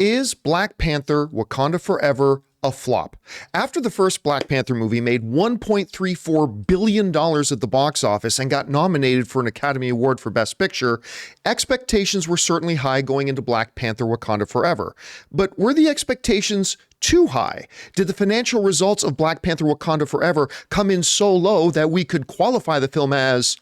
Is Black Panther: Wakanda Forever a flop? After the first Black Panther movie made $1.34 billion at the box office and got nominated for an Academy Award for Best Picture, expectations were certainly high going into Black Panther: Wakanda Forever. But were the expectations too high? Did the financial results of Black Panther: Wakanda Forever come in so low that we could qualify the film as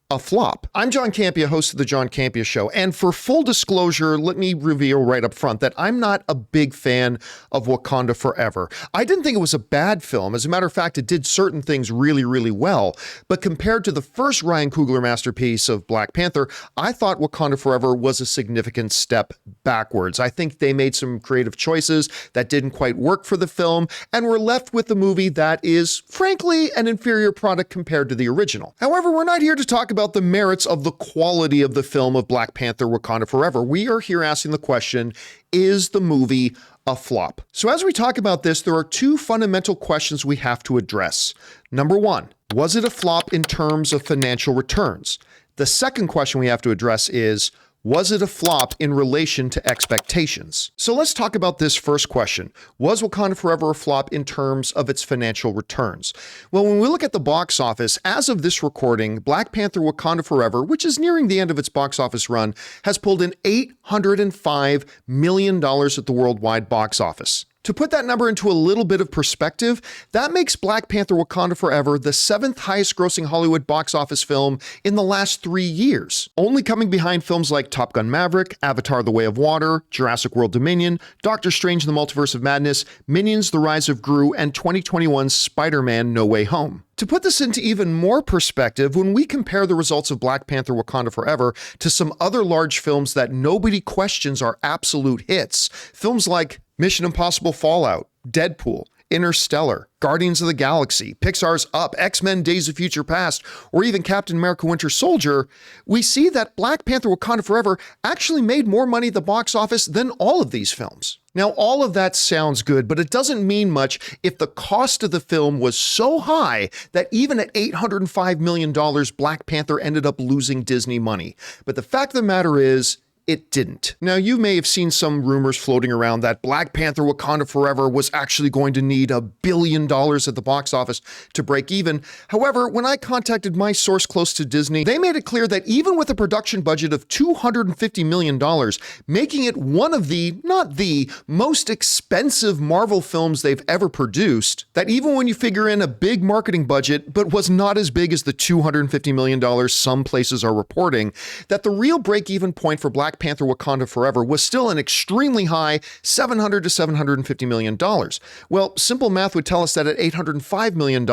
a flop? I'm John Campea, host of the John Campea Show, and for full disclosure, let me reveal right up front that I'm not a big fan of Wakanda Forever. I didn't think it was a bad film. As a matter of fact, it did certain things really, really well. But compared to the first Ryan Coogler masterpiece of Black Panther, I thought Wakanda Forever was a significant step backwards. I think they made some creative choices that didn't quite work for the film, and we're left with a movie that is, frankly, an inferior product compared to the original. However, we're not here to talk about the merits of the quality of the film of Black Panther: Wakanda Forever. We are here asking the question, is the movie a flop? So as we talk about this, there are two fundamental questions we have to address. Number one, was it a flop in terms of financial returns? The second question we have to address is, was it a flop in relation to expectations? So let's talk about this first question. Was Wakanda Forever a flop in terms of its financial returns? Well, when we look at the box office, as of this recording, Black Panther: Wakanda Forever, which is nearing the end of its box office run, has pulled in $805 million at the worldwide box office. To put that number into a little bit of perspective, that makes Black Panther: Wakanda Forever the 7th highest grossing Hollywood box office film in the last 3 years, only coming behind films like Top Gun: Maverick, Avatar: The Way of Water, Jurassic World: Dominion, Doctor Strange in the Multiverse of Madness, Minions: The Rise of Gru, and 2021's Spider-Man: No Way Home. To put this into even more perspective, when we compare the results of Black Panther: Wakanda Forever to some other large films that nobody questions are absolute hits, films like Mission Impossible: Fallout, Deadpool, Interstellar, Guardians of the Galaxy, Pixar's Up, X-Men: Days of Future Past, or even Captain America: Winter Soldier, we see that Black Panther: Wakanda Forever actually made more money at the box office than all of these films. Now, all of that sounds good, but it doesn't mean much if the cost of the film was so high that even at $805 million, Black Panther ended up losing Disney money. But the fact of the matter is, it didn't. Now, you may have seen some rumors floating around that Black Panther: Wakanda Forever was actually going to need $1 billion at the box office to break even. However, when I contacted my source close to Disney, they made it clear that even with a production budget of $250 million, making it one of the, not the, most expensive Marvel films they've ever produced, that even when you figure in a big marketing budget, but was not as big as the $250 million some places are reporting, that the real break-even point for Black Panther: Wakanda Forever was still an extremely high $700 to $750 million. Well, simple math would tell us that at $805 million,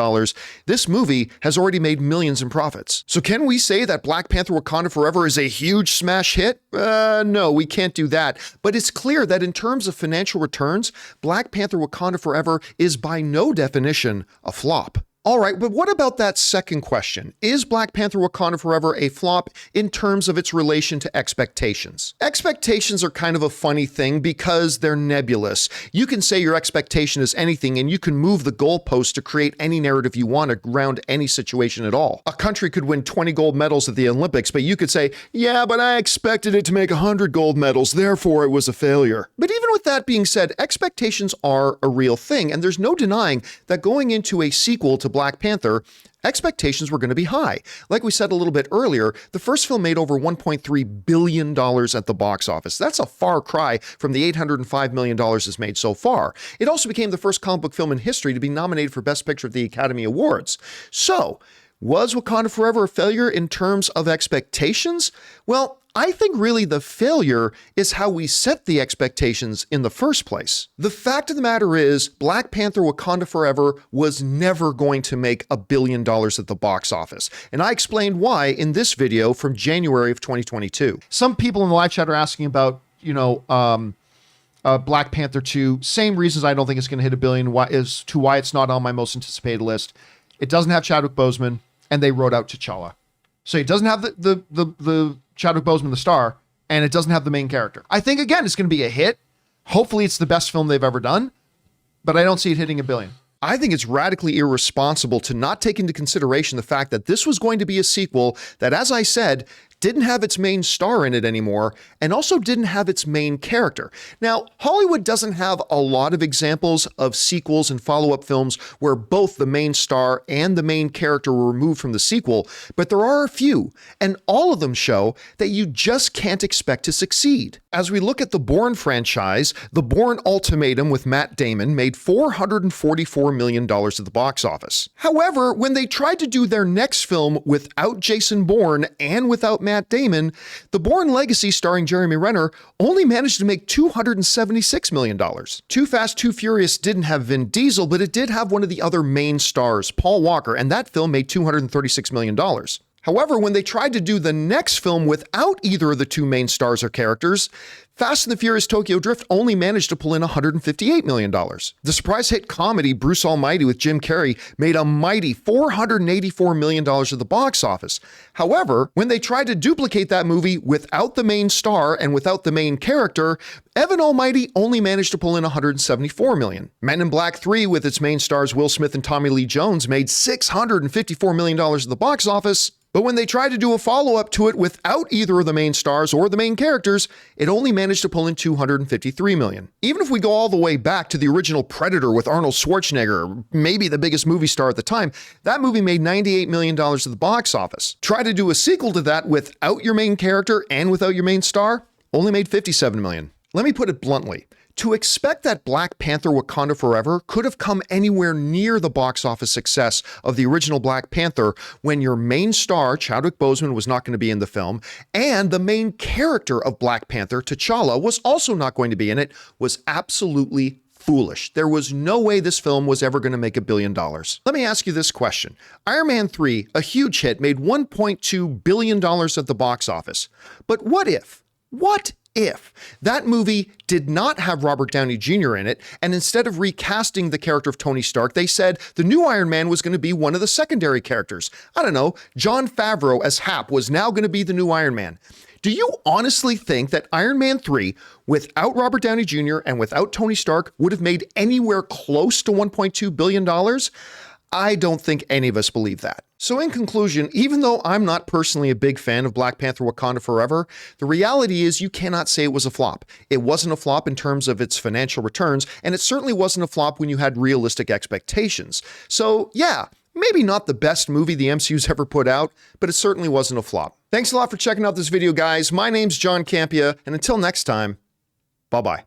this movie has already made millions in profits. So can we say that Black Panther: Wakanda Forever is a huge smash hit? No, we can't do that. But it's clear that in terms of financial returns, Black Panther: Wakanda Forever is by no definition a flop. All right, but what about that second question? Is Black Panther: Wakanda Forever a flop in terms of its relation to expectations? Expectations are kind of a funny thing because they're nebulous. You can say your expectation is anything and you can move the goalpost to create any narrative you want around any situation at all. A country could win 20 gold medals at the Olympics, but you could say, yeah, but I expected it to make 100 gold medals, therefore it was a failure. But even with that being said, expectations are a real thing, and there's no denying that going into a sequel to Black Panther, expectations were going to be high. Like we said a little bit earlier, the first film made over $1.3 billion at the box office. That's a far cry from the $805 million it's made so far. It also became the first comic book film in history to be nominated for Best Picture at the Academy Awards. So, was Wakanda Forever a failure in terms of expectations? Well, I think really the failure is how we set the expectations in the first place. The fact of the matter is, Black Panther: Wakanda Forever was never going to make $1 billion at the box office. And I explained why in this video from January of 2022. Some people in the live chat are asking about, Black Panther 2. Same reasons I don't think it's going to hit $1 billion as to why it's not on my most anticipated list. It doesn't have Chadwick Boseman, and they wrote out T'Challa. So it doesn't have the Chadwick Boseman, the star, and it doesn't have the main character. I think, again, it's going to be a hit. Hopefully it's the best film they've ever done, but I don't see it hitting $1 billion. I think it's radically irresponsible to not take into consideration the fact that this was going to be a sequel that, as I said, didn't have its main star in it anymore, and also didn't have its main character. Now, Hollywood doesn't have a lot of examples of sequels and follow-up films where both the main star and the main character were removed from the sequel, but there are a few, and all of them show that you just can't expect to succeed. As we look at the Bourne franchise, the Bourne Ultimatum with Matt Damon made $444 million at the box office. However, when they tried to do their next film without Jason Bourne and without Matt Damon, The Bourne Legacy starring Jeremy Renner only managed to make $276 million. Too Fast, Too Furious didn't have Vin Diesel, but it did have one of the other main stars, Paul Walker, and that film made $236 million. However, when they tried to do the next film without either of the two main stars or characters, Fast and the Furious Tokyo Drift only managed to pull in $158 million. The surprise hit comedy Bruce Almighty with Jim Carrey made a mighty $484 million at the box office. However, when they tried to duplicate that movie without the main star and without the main character, Evan Almighty only managed to pull in $174 million. Men in Black 3 with its main stars Will Smith and Tommy Lee Jones made $654 million at the box office. But when they tried to do a follow-up to it without either of the main stars or the main characters, it only managed to pull in $253 million. Even if we go all the way back to the original Predator with Arnold Schwarzenegger, maybe the biggest movie star at the time, that movie made $98 million at the box office. Try to do a sequel to that without your main character and without your main star, only made $57 million. Let me put it bluntly. To expect that Black Panther Wakanda Forever could have come anywhere near the box office success of the original Black Panther when your main star, Chadwick Boseman, was not going to be in the film, and the main character of Black Panther, T'Challa, was also not going to be in it, was absolutely foolish. There was no way this film was ever going to make $1 billion. Let me ask you this question. Iron Man 3, a huge hit, made $1.2 billion at the box office. But what if that movie did not have Robert Downey Jr. in it, and instead of recasting the character of Tony Stark, they said the new Iron Man was going to be one of the secondary characters? I don't know, Jon Favreau as Hap was now going to be the new Iron Man. Do you honestly think that Iron Man 3, without Robert Downey Jr. and without Tony Stark, would have made anywhere close to $1.2 billion? I don't think any of us believe that. So in conclusion, even though I'm not personally a big fan of Black Panther Wakanda Forever, the reality is you cannot say it was a flop. It wasn't a flop in terms of its financial returns, and it certainly wasn't a flop when you had realistic expectations. So yeah, maybe not the best movie the MCU's ever put out, but it certainly wasn't a flop. Thanks a lot for checking out this video, guys. My name's John Campea, and until next time, bye-bye.